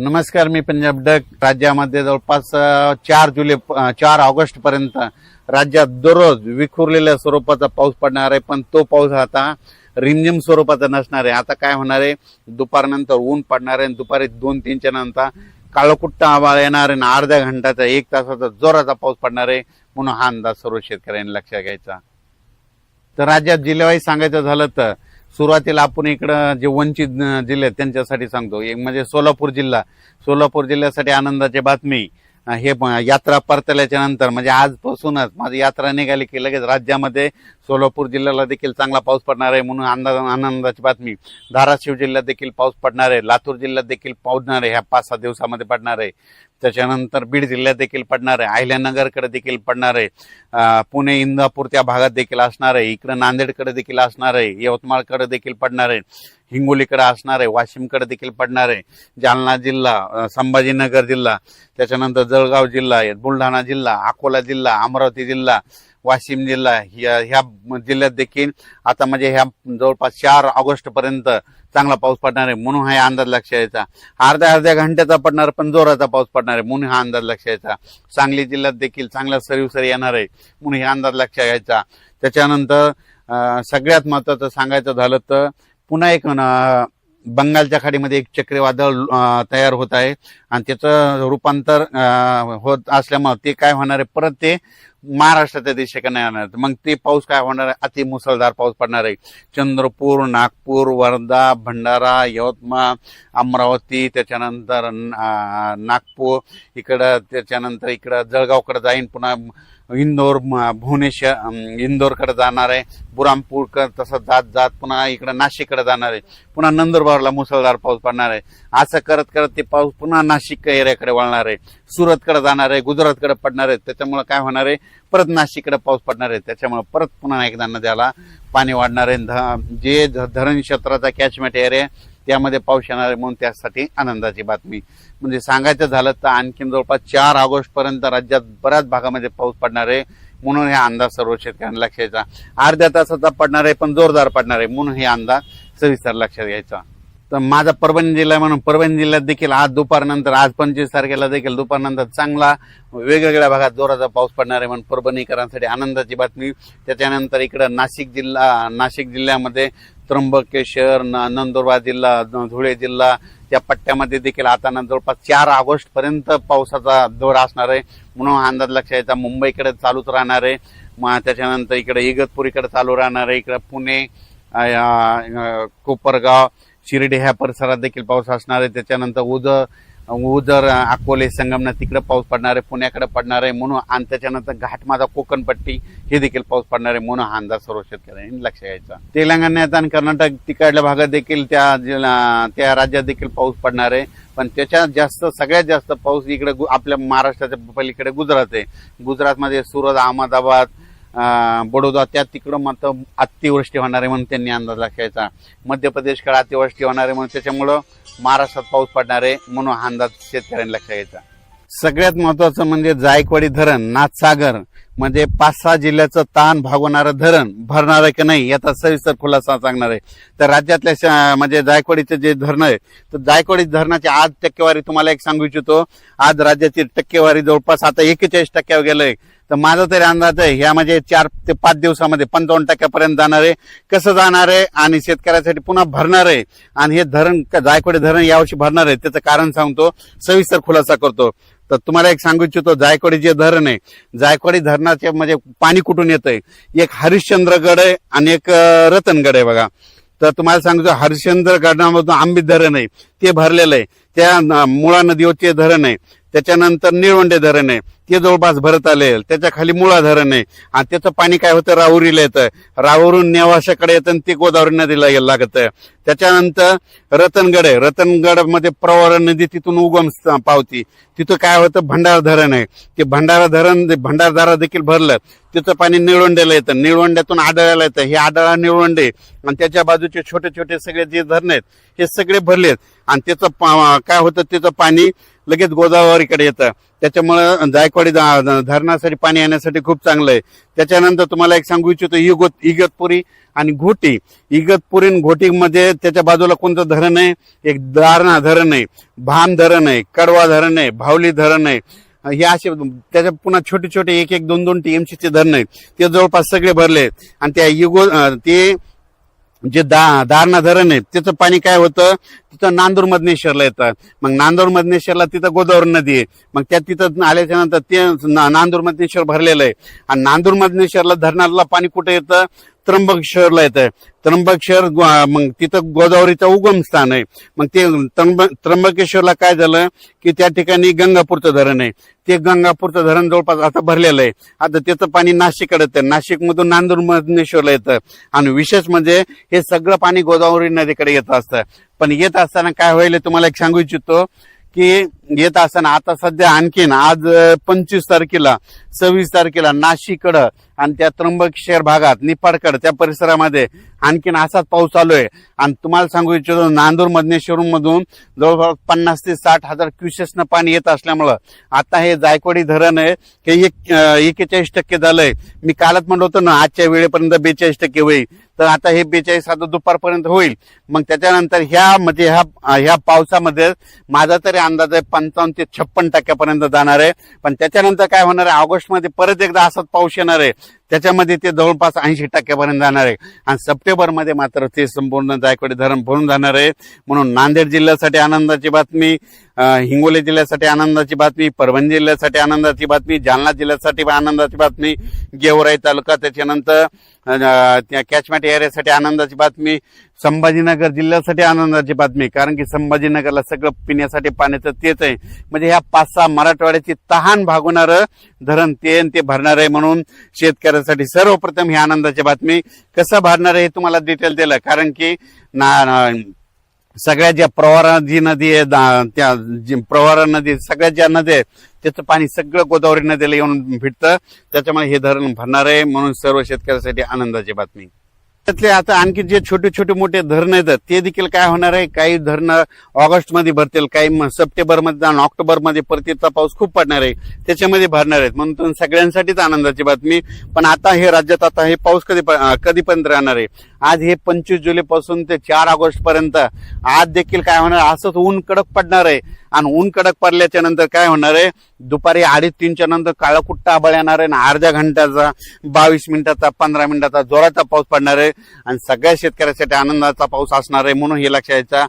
नमस्कार, मी पंजाब डक. राज्यामध्ये जवळपास 4 ऑगस्ट पर्यंत राज्यात दररोज विखुरलेल्या स्वरूपाचा पाऊस पडणार आहे. पण तो पाऊस आता रिमझिम स्वरूपाचा नसणार आहे. आता काय होणार आहे, दुपारनंतर ऊन पडणार आहे, दुपारी 2-3च्या नंतर काळोकुट्ट आभाळ येणार आहे, अर्ध्या घंटाचा 1 तासाचा जोराचा पाऊस पडणार आहे. म्हणून हा अंदाज सर्व शेतकऱ्यांनी लक्षात घ्यायचा. तर राज्यात जिल्ह्यावाईज सांगायचं झालं तर सुरुवातीला आपण इकडं जे वंचित जिल्हे आहेत त्यांच्यासाठी सांगतो. एक म्हणजे सोलापूर जिल्ह्यासाठी आनंदाची बातमी. हे यात्रा परतल्याच्या नंतर म्हणजे आजपासूनच माझी यात्रा निघाली की लगेच राज्यामध्ये सोलापूर जिल्ह्याला देखील चांगला पाऊस पडणार आहे, म्हणून आनंदाची बातमी. धाराशिव जिल्ह्यात देखील पाऊस पडणार आहे, लातूर जिल्ह्यात देखील पडणार आहे, ह्या 5-6 दिवसामध्ये पडणार आहे. त्याच्यानंतर बीड जिल्ह्यात देखील पडणार आहे, अहिल्यानगरकडे देखील पडणार आहे, पुणे इंदापूर त्या भागात देखील असणार आहे, इकडे नांदेडकडे देखील असणार आहे, यवतमाळकडे देखील पडणार आहे, हिंगोलीकडे असणार आहे, वाशिमकडे देखील पडणार आहे, जालना जिल्हा, संभाजीनगर जिल्हा, त्याच्यानंतर जळगाव जिल्हा, बुलढाणा जिल्हा, अकोला जिल्हा, अमरावती जिल्हा, वाशिम जिल्हा, ह्या जिल्ह्यात देखील आता म्हणजे ह्या जवळपास 4 ऑगस्ट पर्यंत चांगला पाऊस पडणार आहे. म्हणून हा अंदाज लक्षात यायचा. अर्ध्या घंट्याचा पडणार पण जोराचा पाऊस पडणार आहे, म्हणून हा अंदाज लक्षात यायचा. सांगली जिल्ह्यात देखील चांगल्या सरी येणार आहे, म्हणून हा अंदाज लक्षात यायचा. त्याच्यानंतर सगळ्यात महत्वाचं सांगायचं झालं तर पुन्हा एक बंगालच्या खाडीमध्ये एक चक्रीवादळ तयार होत आहे आणि त्याचं रूपांतर होत असल्यामुळे ते काय होणार आहे, परत ते महाराष्ट्राच्या दिशेकडे येणार. मग ते पाऊस काय होणार आहे, अति मुसळधार पाऊस पडणार आहे. चंद्रपूर, नागपूर, वर्धा, भंडारा, यवतमाळ, अमरावती, त्याच्यानंतर नागपूर इकडं, त्याच्यानंतर इकडं जळगावकडे जाईन, पुन्हा इंदोर, भुवनेश्वर, इंदोरकडे जाणार आहे, बुरामपूर तसं जात पुन्हा इकडे नाशिककडे जाणार आहे, पुन्हा नंदुरबारला मुसळधार पाऊस पडणार आहे. असं करत करत ते पाऊस पुन्हा नाशिक एरियाकडे वळणार आहे, सुरतकडे जाणार आहे, गुजरातकडे पडणार आहे. त्याच्यामुळे काय होणार आहे, परत नाशिककडे पाऊस पडणार आहे. त्याच्यामुळे परत पुन्हा एकदा नद्याला पाणी वाढणार आहे. जे धरण क्षेत्राचा कॅचमेंट एरिया त्यामध्ये पाऊस येणार आहे, म्हणून त्यासाठी आनंदाची बातमी. म्हणजे सांगायचं झालं तर आणखीन जवळपास 4 ऑगस्ट पर्यंत राज्यात बऱ्याच भागामध्ये पाऊस पडणार आहे, म्हणून हे अंदाज सर्व शेतकऱ्यांना लक्षात घ्यायचा. अर्ध्या तासाचा पडणार आहे पण जोरदार पडणार आहे, म्हणून हे अंदाज सविस्तर लक्षात घ्यायचा. तर माझा परभणी जिल्हा म्हणून परभणी जिल्ह्यात देखील आज दुपारनंतर, आज 25 तारखेला देखील दुपारनंतर चांगला वेगवेगळ्या भागात जोराचा पाऊस पडणार आहे, म्हणून परभणीकरांसाठी आनंदाची बातमी. त्याच्यानंतर इकडं नाशिक जिल्ह्यामध्ये त्र्यंबकेश्वर, नंदुरबार जिल्हा, धुळे जिल्हा त्या पट्ट्यामध्ये देखील आता जवळपास 4 ऑगस्ट पर्यंत पावसाचा दौर असणार आहे, म्हणून अंदाज लक्षात यायचा. मुंबईकडे चालूच राहणार आहे, त्याच्यानंतर इकडे इगतपुरीकडे चालू राहणार आहे, इकडे पुणे, कोपरगाव, शिर्डी ह्या परिसरात देखील पाऊस असणार आहे. त्याच्यानंतर उजर, अकोले, संगमनेर तिकडे पाऊस पडणार आहे, पुण्याकडे पडणार आहे, म्हणून. आणि त्याच्यानंतर घाटमाथा, कोकणपट्टी हे देखील पाऊस पडणार आहे, म्हणून हा अंदाज सर्व शेतकऱ्यांनी लक्ष घ्यायचा. तेलंगणात आणि कर्नाटक तिकडल्या भागात देखील त्या राज्यात देखील पाऊस पडणार आहे, पण त्याच्यात सगळ्यात जास्त पाऊस इकडे आपल्या महाराष्ट्राच्या पलीकडे गुजरात आहे. गुजरातमध्ये सुरत, अहमदाबाद, बडोदा त्या तिकडं मात्र अतिवृष्टी होणार आहे, म्हणून त्यांनी अंदाज लक्षायचा. मध्य प्रदेशकडे अतिवृष्टी होणार आहे, म्हणून त्याच्यामुळं महाराष्ट्रात पाऊस पडणार आहे, म्हणून हा अंदाज शेतकऱ्यांनी लक्षात घ्यायचा. सगळ्यात महत्वाचं म्हणजे जायकवाडी धरण, नाथसागर म्हणजे 5-6 जिल्ह्याचं ताण भागवणारं धरण भरणार आहे की नाही याचा सविस्तर खुलासा सांगणार आहे. तर राज्यातल्या म्हणजे जायकवाडीचे जे धरण आहे, तर जायकवाडी धरणाची आज टक्केवारी तुम्हाला एक सांगू इच्छितो. आज राज्याची टक्केवारी जवळपास आता 41% गेलंय. तर माझा तरी अंदाज आहे ह्या म्हणजे 4 ते 5 दिवसामध्ये 55% जाणार आहे. कसं जाणार आहे आणि शेतकऱ्यासाठी पुन्हा भरणार आहे, आणि हे धरण जायकवाडी धरण यावर्षी भरणार आहे, त्याचं कारण सांगतो, सविस्तर खुलासा करतो. तर तुम्हाला एक सांगू इच्छितो, जायकवाडी जे धरण आहे, जायकवाडी धरणाचे म्हणजे पाणी कुठून येतंय, एक हरिश्चंद्रगड आहे आणि एक रतनगड आहे बघा. तर तुम्हाला सांगतो, हरिश्चंद्र गडामधून आंबित धरण आहे ते भरलेलं आहे, त्या मुळा नदीवरचे धरण आहे. त्याच्यानंतर निळवंडे धरण आहे ते जवळपास भरत आले. त्याच्या खाली मुळा धरण आहे आणि त्याचं पाणी काय होतं, राहुरीला येतं, राहुरून नेवाशाकडे येतं आणि ते गोदावरी नदीला लागत. त्याच्यानंतर रतनगड आहे, रतनगडमध्ये प्रवरा नदी तिथून उगम पावती, तिथं काय होतं, भंडारा धरण आहे, ते भंडारदारा देखील भरलं, तिचं पाणी निळवंडेला येतं, निळवंड्यातून आढळायला येतं, हे आढळा निळवंडे आणि त्याच्या बाजूचे छोटे छोटे सगळे जे धरण आहेत हे सगळे भरलेत. आणि त्याचं काय होतं, त्याचं पाणी लगेच गोदावरीकडे येतं. त्याच्यामुळे जायकवाडी धरणासाठी पाणी येण्यासाठी खूप चांगलं आहे. त्याच्यानंतर तुम्हाला एक सांगू इच्छितो, इगतपुरी आणि घोटी. इगतपुरी आणि घोटीमध्ये त्याच्या बाजूला कोणतं धरण आहे? एक दारणा धरण आहे, भाम धरण आहे, कडवा धरण आहे, भावली धरण आहे. हे असे त्याच्या पुन्हा छोटे छोटे 1-1, 2-2 टीएमसीचे धरण आहेत, ते जवळपास सगळे भरले. आणि त्या ते जे दारणा धरण आहे त्याचं पाणी काय होतं, तिथं नांदूर मधनेश्वरला येतं. मग नांदूर मधनेश्वरला तिथं गोदावरी नदी आहे. मग त्या तिथं आल्याच्या नंतर ते नांदूर मधनेश्वर भरलेलं आहे. आणि नांदूर मधनेश्वरला धरणाला पाणी कुठे येतं? त्र्यंबकेश्वरला येतं. त्र्यंबकेश्वर मग तिथं गोदावरीचं उगम स्थान आहे. मग ते त्र्यंबकेश्वरला काय झालं की त्या ठिकाणी गंगापूरचं धरण आहे. ते गंगापूरचं धरण जवळपास आता भरलेलं आहे. आता त्याचं पाणी नाशिककडे येतं, नाशिकमधून नांदूर मधनेश्वरला येतं. आणि विशेष म्हणजे हे सगळं पाणी गोदावरी नदीकडे येत असतं. पण येत असताना काय होईल तुम्हाला एक सांगू इच्छितो की येत असताना आता सध्या आणखीन आज 25 तारखेला 26 तारखेला नाशिककडं आणि त्या त्र्यंबकेश्वर भागात निपाडकडं त्या परिसरामध्ये आणखीन असाच पाऊस चालू आहे. आणि तुम्हाला सांगू इच्छितो नांदूर मधनेश्वर मधून जवळपास 50 ते 60 हजार क्युसेसनं पाणी येत असल्यामुळं आता हे जायकवाडी धरण आहे हे 41% झालंय. मी कालच म्हणलं होतं ना आजच्या वेळेपर्यंत 42% होईल, तर आता हे 42 आता दुपारपर्यंत होईल. मग त्याच्यानंतर ह्या पावसामध्ये माझा तरी अंदाज आहे 55 ते 56% जाणार आहे. पण त्याच्यानंतर काय होणार आहे, ऑगस्टमध्ये परत एकदा असाच पाऊस येणार आहे, त्याच्यामध्ये ते जवळपास 80% जाणार आहे. आणि सप्टेंबरमध्ये मात्र ते संपूर्ण जायकवाडी धरण भरून जाणार आहे. म्हणून नांदेड जिल्ह्यासाठी आनंदाची बातमी, हिंगोली जिल्ह्यासाठी आनंदाची बातमी, परभणी जिल्ह्यासाठी आनंदाची बातमी, जालना जिल्ह्यासाठी आनंदाची बातमी, गेवराई तालुका, त्याच्यानंतर त्या कॅचमेंट एरियासाठी आनंदाची बातमी, संभाजीनगर जिल्ह्यासाठी आनंदाची बातमी. कारण की संभाजीनगरला सगळं पिण्यासाठी पाण्याचं तेच आहे. म्हणजे ह्या 5-6 मराठवाड्याची तहान भागवणारं धरण ते भरणार आहे. म्हणून शेतकऱ्यांसाठी सर्वप्रथम ही आनंदाची बातमी. कसं भरणार आहे हे तुम्हाला डिटेल दिलं. कारण की सगळ्या ज्या प्रवारा जी नदी आहे त्या प्रवारा नदी सगळ्या ज्या नदी आहेत त्याचं पाणी सगळं गोदावरी नदीला येऊन भेटतं. त्याच्यामुळे हे धरण भरणार आहे. म्हणून सर्व शेतकऱ्यांसाठी आनंदाची बातमी. त्यातले आता आणखी जे छोटे छोटे मोठे धरण आहेत ते देखील काय होणार आहे, काही धरणं ऑगस्ट मध्ये भरतील, काही सप्टेंबर मध्ये आणि ऑक्टोबर मध्ये परतीचा पाऊस खूप पडणार आहे त्याच्यामध्ये भरणार आहेत. म्हणून सगळ्यांसाठीच आनंदाची बातमी. पण आता हे राज्यात आता हे पाऊस कधीपर्यंत राहणार आहे? आज हे 25 जुलै पासून ते 4 ऑगस्ट पर्यंत आज देखील काय होणार, असंच ऊन कडक पडणार आहे. आणि ऊन कडक पडल्याच्या नंतर काय होणार आहे, दुपारी 2:30-3च्या नंतर काळा कुट्टा आभाळ येणार आहे आणि अर्ध्या घंट्याचा 22 मिनिटाचा 15 मिनिटाचा जोराचा पाऊस पडणार आहे. आणि सगळ्या शेतकऱ्यांसाठी आनंदाचा पाऊस असणार आहे. म्हणून हे लक्षात घ्यायचा.